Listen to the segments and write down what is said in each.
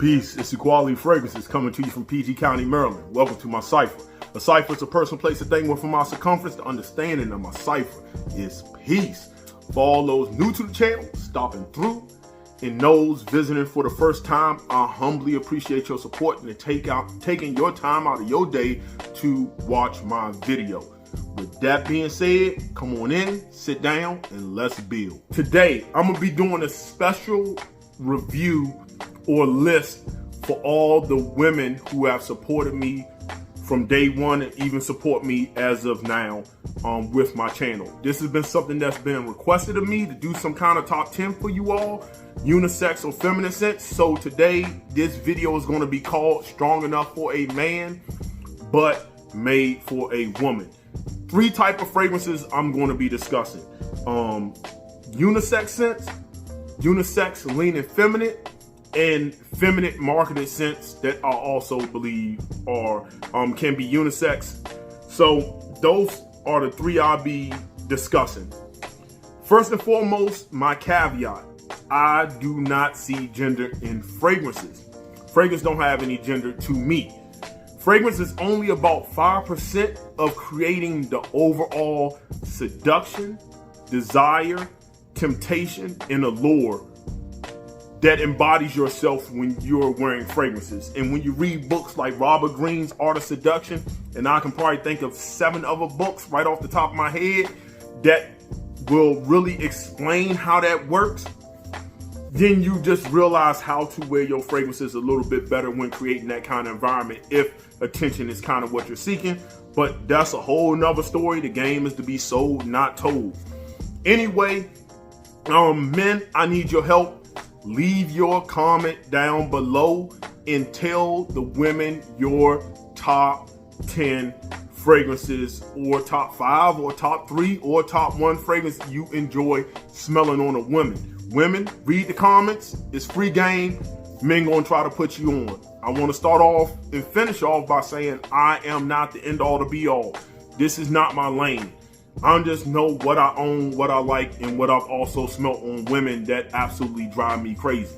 Peace, it's Equalityfragrances coming to you from PG County, Maryland. Welcome to my cipher. A cipher is a personal place, a thing within my circumference. The understanding of my cipher is peace. For all those new to the channel, stopping through, and those visiting for the first time, I humbly appreciate your support and taking your time out of your day to watch my video. With that being said, come on in, sit down, and let's build. Today, I'm gonna be doing a special review or list for all the women who have supported me from day one and even support me as of now with my channel. This has been something that's been requested of me to do some kind of top 10 for you all, unisex or feminine scents. So today, this video is gonna be called Strong Enough for a Man, but made for a woman. 3 types of fragrances I'm going to be discussing. Unisex scents, unisex leaning feminine, and feminine marketed scents that I also believe are can be unisex. So those are the 3 I'll be discussing. First and foremost, my caveat: I do not see gender in fragrances. Fragrance don't have any gender to me. Fragrance is only about 5% of creating the overall seduction, desire, temptation, and allure that embodies yourself when you're wearing fragrances. And when you read books like Robert Greene's Art of Seduction, and I can probably think of 7 other books right off the top of my head that will really explain how that works, then you just realize how to wear your fragrances a little bit better when creating that kind of environment, if attention is kind of what you're seeking. But that's a whole nother story. The game is to be sold, not told. Anyway, men, I need your help. Leave your comment down below and tell the women your top 10 fragrances, or top 5, or top 3, or top 1 fragrance you enjoy smelling on a woman. Women, read the comments. It's free game. Men gonna try to put you on. I want to start off and finish off by saying I am not the end all to be all. This is not my lane. I just know what I own, what I like, and what I've also smelt on women that absolutely drive me crazy.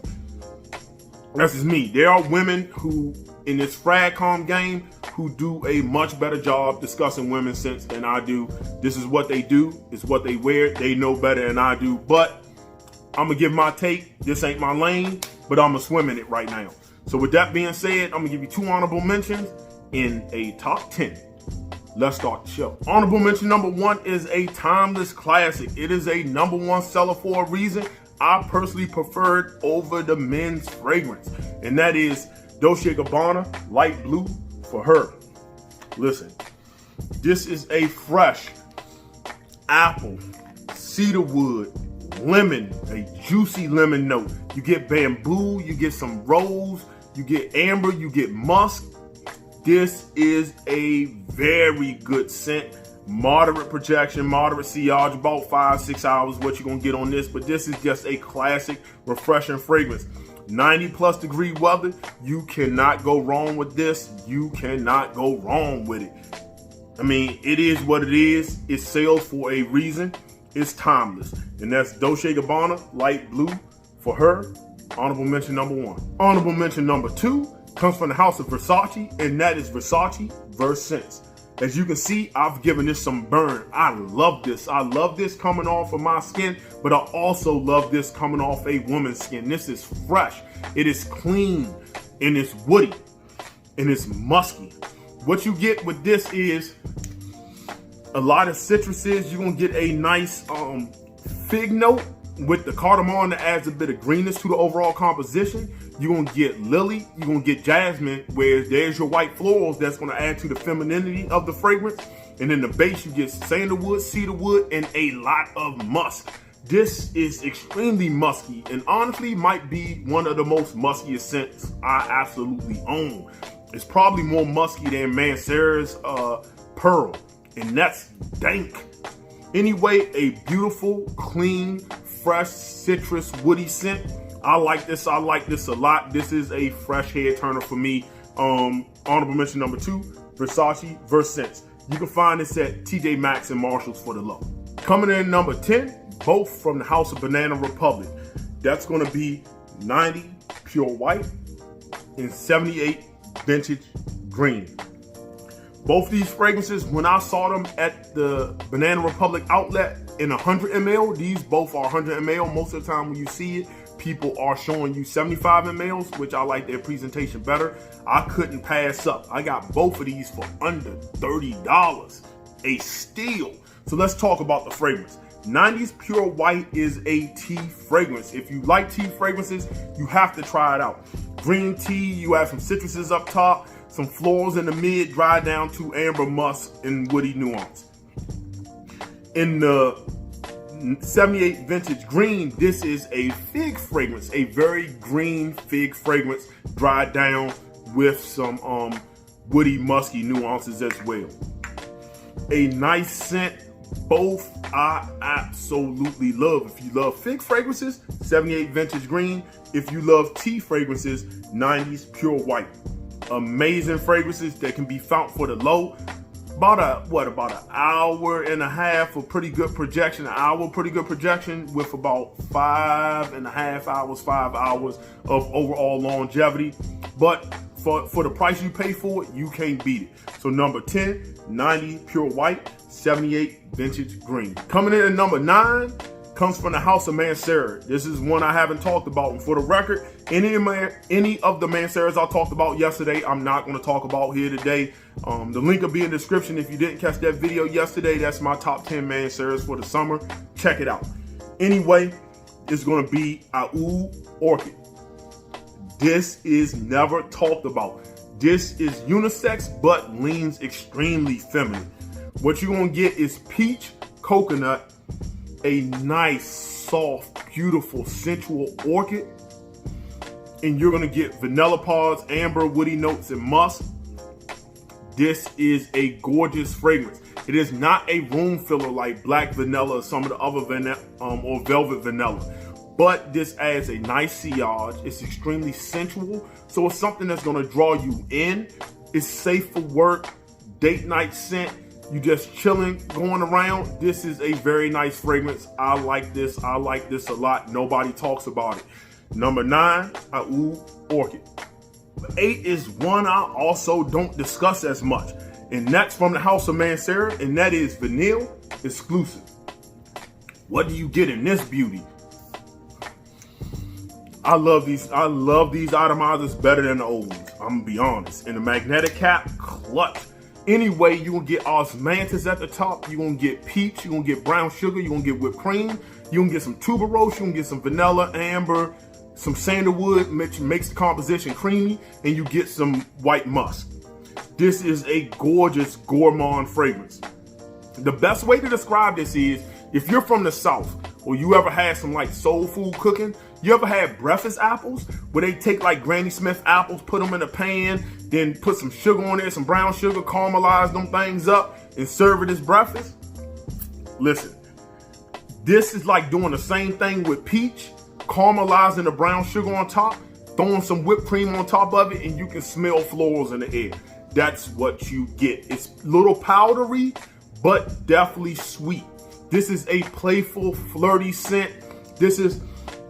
That's just me. There are women who, in this fragcom game, who do a much better job discussing women's scents than I do. This is what they do. It's what they wear. They know better than I do. But I'm going to give my take. This ain't my lane, but I'm going to swim in it right now. So with that being said, I'm going to give you 2 honorable mentions in a top 10. Let's start the show. Honorable mention number 1 is a timeless classic. It is a #1 seller for a reason. I personally prefer it over the men's fragrance, and that is Dolce Gabbana Light Blue for Her. Listen, this is a fresh apple, cedarwood, lemon, a juicy lemon note. You get bamboo, you get some rose, you get amber, you get musk. This is a very good scent. Moderate projection, moderate sillage, about 5-6 hours what you're gonna get on this, but this is just a classic, refreshing fragrance. 90+ degree weather, you cannot go wrong with this. You cannot go wrong with it. I mean, it is what it is. It sells for a reason. It's timeless. And that's Dolce Gabbana Light Blue for Her. Honorable mention number 1. Honorable mention number 2 comes from the house of Versace, and that is Versace Versace. As you can see, I've given this some burn. I love this. I love this coming off of my skin, but I also love this coming off a woman's skin. This is fresh. It is clean, and it's woody, and it's musky. What you get with this is a lot of citruses. You're gonna get a nice fig note with the cardamom that adds a bit of greenness to the overall composition. You're gonna get lily, you're gonna get jasmine, where there's your white florals that's gonna add to the femininity of the fragrance. And in the base, you get sandalwood, cedarwood, and a lot of musk. This is extremely musky, and honestly might be one of the most muskiest scents I absolutely own. It's probably more musky than Mancera's Pearl, and that's dank. Anyway, a beautiful, clean, fresh, citrus, woody scent. I like this a lot. This is a fresh head turner for me. Honorable mention number 2, Versace Versace. You can find this at TJ Maxx and Marshalls for the low. Coming in number 10, both from the House of Banana Republic. That's gonna be 90 Pure White and 78 Vintage Green. Both these fragrances, when I saw them at the Banana Republic outlet in 100 ml, these both are 100 ml. Most of the time when you see it, people are showing you 75 mLs, which I like their presentation better. I couldn't pass up. I got both of these for under $30, a steal. So let's talk about the fragrance. 90s Pure White is a tea fragrance. If you like tea fragrances, you have to try it out. Green tea, you have some citruses up top, some florals in the mid, dry down to amber musk and woody nuance. In the 78 Vintage Green, this is a fig fragrance, a very green fig fragrance, dried down with some woody musky nuances as well. A nice scent, both I absolutely love. If you love fig fragrances, 78 Vintage Green. If you love tea fragrances, 90s Pure White. Amazing fragrances that can be found for the low. About an hour and a half of pretty good projection. With about 5.5 hours, 5 hours of overall longevity. But for the price you pay for it, you can't beat it. So number 10, 90 Pure White, 78 Vintage Green. Coming in at number 9 comes from the house of Mancera. This is one I haven't talked about. And for the record, any of the Manceras I talked about yesterday, I'm not going to talk about here today. The link will be in the description. If you didn't catch that video yesterday, that's my top 10 Manceras for the summer. Check it out. Anyway, it's going to be Orchid. This is never talked about. This is unisex, but leans extremely feminine. What you're going to get is peach, coconut, a nice, soft, beautiful, sensual orchid. And you're going to get vanilla pods, amber, woody notes, and musk. This is a gorgeous fragrance. It is not a room filler like black vanilla or some of the other vanilla or velvet vanilla. But this adds a nice sillage. It's extremely sensual. So it's something that's going to draw you in. It's safe for work, date night scent. You just chilling, going around. This is a very nice fragrance. I like this. I like this a lot. Nobody talks about it. Number 9, Orchid. 8 is one I also don't discuss as much. And that's from the house of Mancera, and that is Vanille Exclusive. What do you get in this beauty? I love these atomizers better than the old ones. I'm gonna be honest. And the magnetic cap, clutch. Anyway, you're gonna get osmanthus at the top, you're gonna get peach, you're gonna get brown sugar, you're gonna get whipped cream, you're gonna get some tuberose, you're gonna get some vanilla, amber, some sandalwood, which makes the composition creamy, and you get some white musk. This is a gorgeous gourmand fragrance. The best way to describe this is, if you're from the South, or you ever had some like soul food cooking, you ever had breakfast apples where they take like Granny Smith apples, put them in a pan, then put some sugar on there, some brown sugar, caramelize them things up and serve it as breakfast? Listen, this is like doing the same thing with peach, caramelizing the brown sugar on top, throwing some whipped cream on top of it, and you can smell florals in the air. That's what you get. It's a little powdery, but definitely sweet. This is a playful, flirty scent.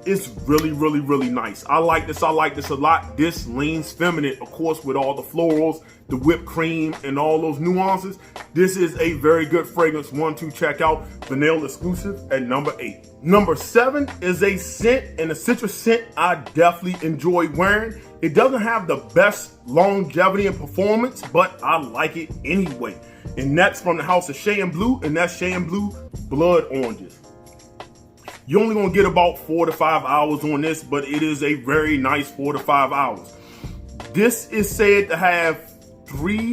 It's really, really, really nice. I like this a lot. This leans feminine, of course, with all the florals, the whipped cream, and all those nuances. This is a very good fragrance, one to check out. Vanilla Exclusive at number 8. Number 7 is a scent, and a citrus scent I definitely enjoy wearing. It doesn't have the best longevity and performance, but I like it anyway. And that's from the house of Shea and Blue, and that's Shea and Blue Blood Oranges. You're only gonna get about 4 to 5 hours on this, but it is a very nice 4 to 5 hours. This is said to have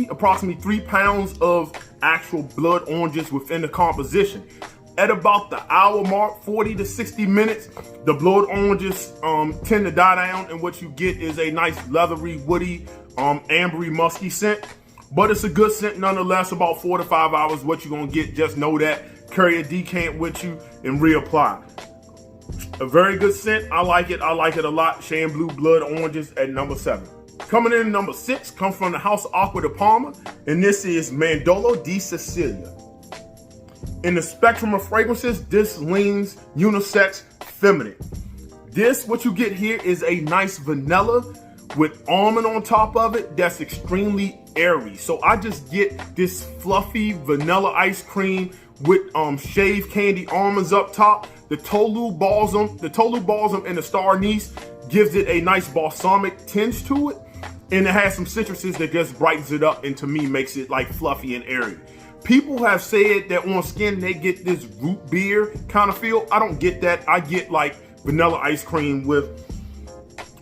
approximately 3 pounds of actual blood oranges within the composition. At about the hour mark, 40 to 60 minutes, the blood oranges tend to die down, and what you get is a nice leathery, woody, ambery, musky scent. But it's a good scent nonetheless. About 4 to 5 hours, what you're gonna get. Just know that. Carry a decant with you and reapply. A very good scent. I like it a lot. Shea and Blue Blood Oranges at number 7. Coming in at number 6 comes from the house of Aqua de Palma, and this is Mandolo di Sicilia. In the spectrum of fragrances, this leans unisex feminine. What you get here is a nice vanilla with almond on top of it, that's extremely airy. So I just get this fluffy vanilla ice cream with shaved candy almonds up top. The Tolu balsam and the star anise gives it a nice balsamic tinge to it. And it has some citruses that just brightens it up and to me makes it like fluffy and airy. People have said that on skin they get this root beer kind of feel. I don't get that. I get like vanilla ice cream with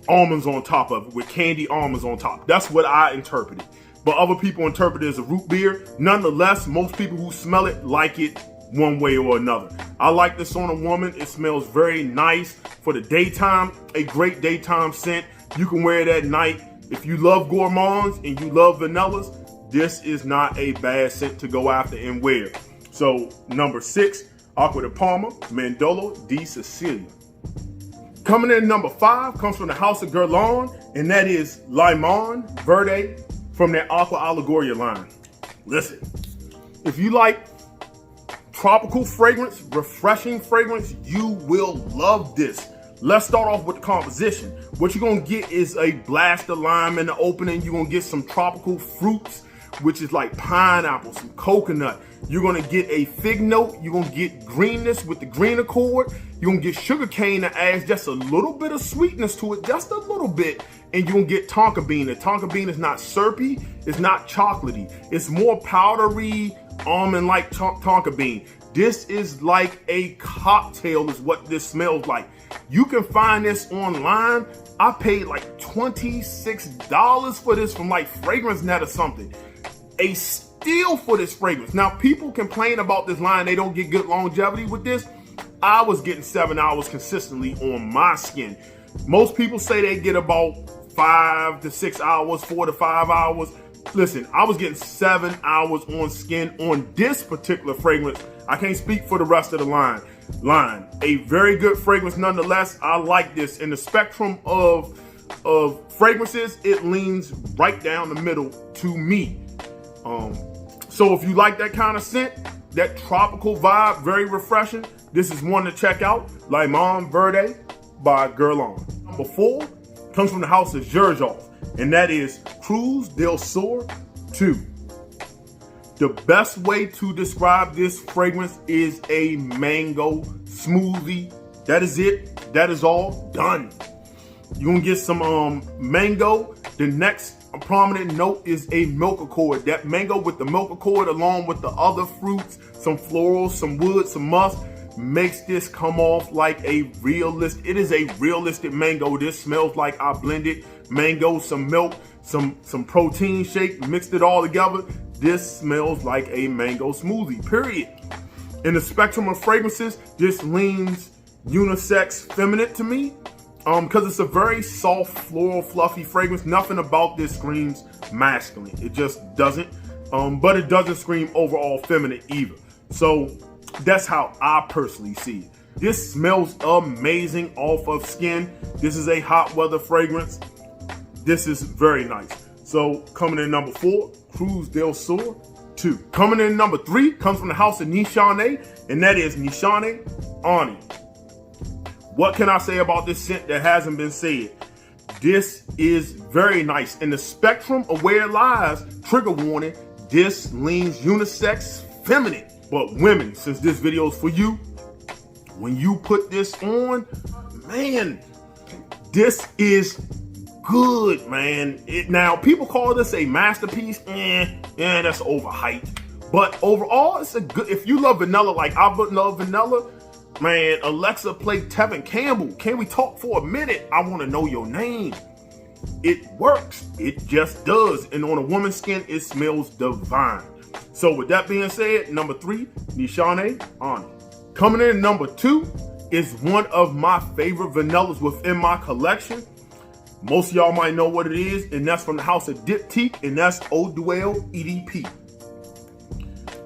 almonds on top of it, with candy almonds on top. That's what I interpreted. But other people interpret it as a root beer. Nonetheless, most people who smell it like it one way or another. I like this on a woman. It smells very nice for the daytime. A great daytime scent. You can wear it at night. If you love gourmands and you love vanillas, this is not a bad scent to go after and wear. So number 6, Acqua di Parma, Mandorlo di Sicilia. Coming in number 5 comes from the House of Guerlain, and that is Limon Verde from their Aqua Allegoria line. Listen, if you like tropical fragrance, refreshing fragrance, you will love this. Let's start off with the composition. What you're gonna get is a blast of lime in the opening. You're gonna get some tropical fruits, which is like pineapple, some coconut. You're gonna get a fig note. You're gonna get greenness with the green accord. You're gonna get sugar cane that adds just a little bit of sweetness to it, just a little bit. And you're gonna get tonka bean. The tonka bean is not syrupy, it's not chocolatey. It's more powdery, almond-like tonka bean. This is like a cocktail is what this smells like. You can find this online. I paid like $26 for this from like Fragrance Net or something. A steal for this fragrance. Now, people complain about this line. They don't get good longevity with this. I was getting 7 hours consistently on my skin. Most people say they get about 5 to 6 hours, 4 to 5 hours. Listen, I was getting 7 hours on skin on this particular fragrance. I can't speak for the rest of the line. A very good fragrance nonetheless. I like this. In the spectrum of fragrances, it leans right down the middle to me. So if you like that kind of scent, that tropical vibe, very refreshing, this is one to check out. Limon Verde by Guerlain. Number 4 comes from the House of Xerjoff, and that is Trousdale Sorbet 2. The best way to describe this fragrance is a mango smoothie. That is it. That is all done. You're gonna get some mango. The next prominent note is a milk accord. That mango with the milk accord along with the other fruits, some florals, some wood, some musk, makes this come off like a realistic. It is a realistic mango. This smells like I blended mango, some milk, some protein shake, mixed it all together. This smells like a mango smoothie, period. In the spectrum of fragrances, this leans unisex feminine to me because it's a very soft, floral, fluffy fragrance. Nothing about this screams masculine. It just doesn't. But it doesn't scream overall feminine either. So that's how I personally see it. This smells amazing off of skin. This is a hot weather fragrance. This is very nice. So coming in number 4, Trousdale Sorbet 2. Coming in number 3 comes from the House of Nichane, and that is Nichane Ani. What can I say about this scent that hasn't been said? This is very nice. In the spectrum of where it lies, trigger warning, this leans unisex feminine. But women, since this video is for you, when you put this on, man, this is good, man. Now, people call this a masterpiece. That's overhyped. But overall, it's a good. If you love vanilla like I love vanilla, man, Alexa, play Tevin Campbell. Can we talk for a minute? I want to know your name. It works. It just does. And on a woman's skin, it smells divine. So with that being said, number 3, Nichane Ani. Coming in number 2 is one of my favorite vanillas within my collection. Most of y'all might know what it is, and that's from the House of Diptyque, and that's Eau Duel EDP.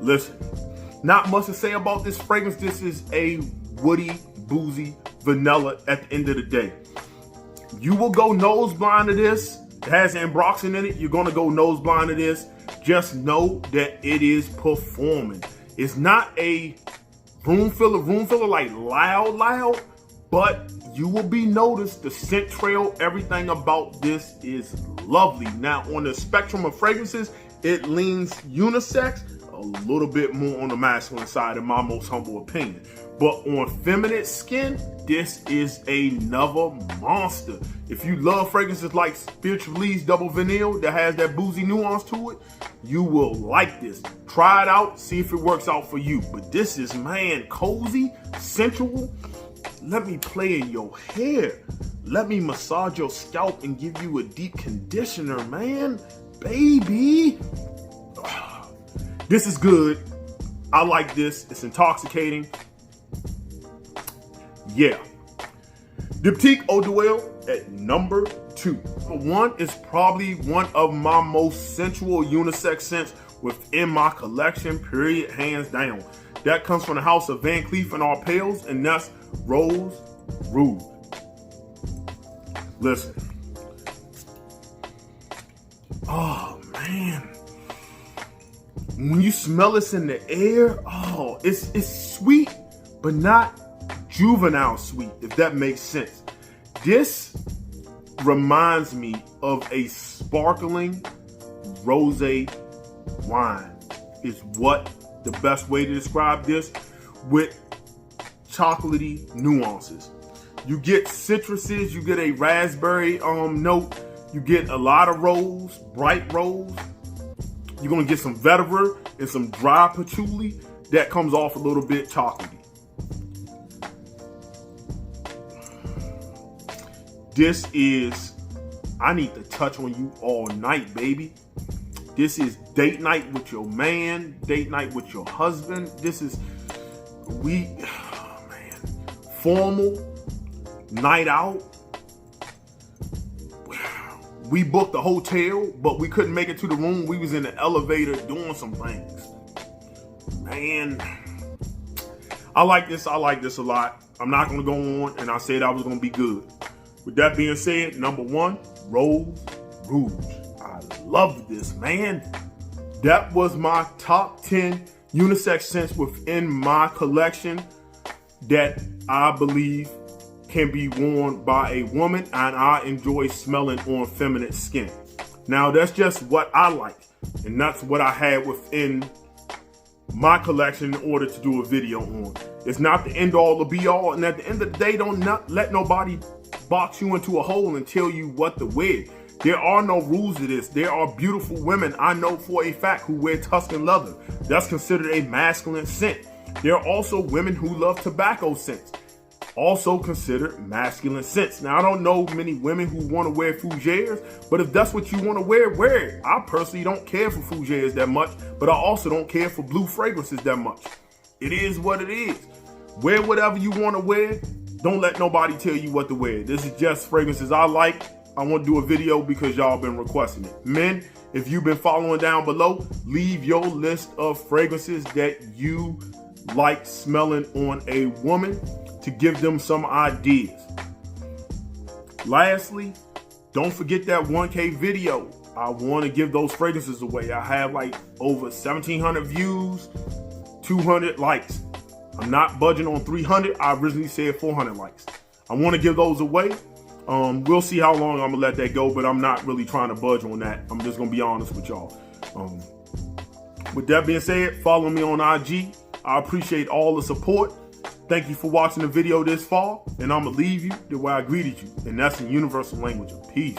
Listen, not much to say about this fragrance. This is a woody, boozy vanilla at the end of the day. You will go nose blind to this. It has ambroxan in it. You're going to go nose blind to this. Just know that it is performing. It's not a room filler like loud, but you will be noticed. The scent trail, everything about this is lovely. Now, on the spectrum of fragrances, it leans unisex, a little bit more on the masculine side, in my most humble opinion. But on feminine skin, this is another monster. If you love fragrances like Spiritualese Double Vanille that has that boozy nuance to it, you will like this. Try it out, see if it works out for you. But this is, man, cozy, sensual. Let me play in your hair. Let me massage your scalp and give you a deep conditioner, man. Baby. This is good. I like this. It's intoxicating. Yeah. Diptyque Eau d'Oeil at number 2. For one, is probably one of my most sensual unisex scents within my collection, period, hands down. That comes from the house of Van Cleef and Arpels, and that's Rose Rouge. Listen. Oh, man. When you smell this in the air, oh, it's sweet, but not juvenile sweet, if that makes sense. This reminds me of a sparkling rosé wine, is what the best way to describe this, with chocolatey nuances. You get citruses, you get a raspberry note, you get a lot of rose, bright rose. You're gonna get some vetiver and some dry patchouli that comes off a little bit chocolatey. This is, I need to touch on you all night, baby. This is date night with your man, date night with your husband. This is, formal, night out. We booked a hotel, but we couldn't make it to the room. We was in the elevator doing some things. Man, I like this a lot. I'm not gonna go on, and I said I was gonna be good. With that being said, number 1, Rose Rouge. I love this, man. That was my top 10 unisex scents within my collection that I believe can be worn by a woman, and I enjoy smelling on feminine skin. Now, that's just what I like, and that's what I had within my collection in order to do a video on. It's not the end all or be all, and at the end of the day, don't let nobody box you into a hole and tell you what to wear. There are no rules to this. There are beautiful women I know for a fact who wear Tuscan leather. That's considered a masculine scent. There are also women who love tobacco scents, also considered masculine scents. Now, I don't know many women who want to wear fougères, but if that's what you want to wear, wear it. I personally don't care for fougères that much, but I also don't care for blue fragrances that much. It is what it is. Wear whatever you want to wear. Don't let nobody tell you what to wear. This is just fragrances I like. I want to do a video because y'all been requesting it. Men, if you've been following down below, leave your list of fragrances that you like smelling on a woman to give them some ideas. Lastly, don't forget that 1K video. I want to give those fragrances away. I have like over 1,700 views, 200 likes. I'm not budging on 300. I originally said 400 likes. I want to give those away. We'll see how long I'm gonna let that go, but I'm not really trying to budge on that. I'm just gonna be honest with y'all. With that being said, follow me on IG. I appreciate all the support. Thank you for watching the video this far, and I'm gonna leave you the way I greeted you, and that's the universal language of peace.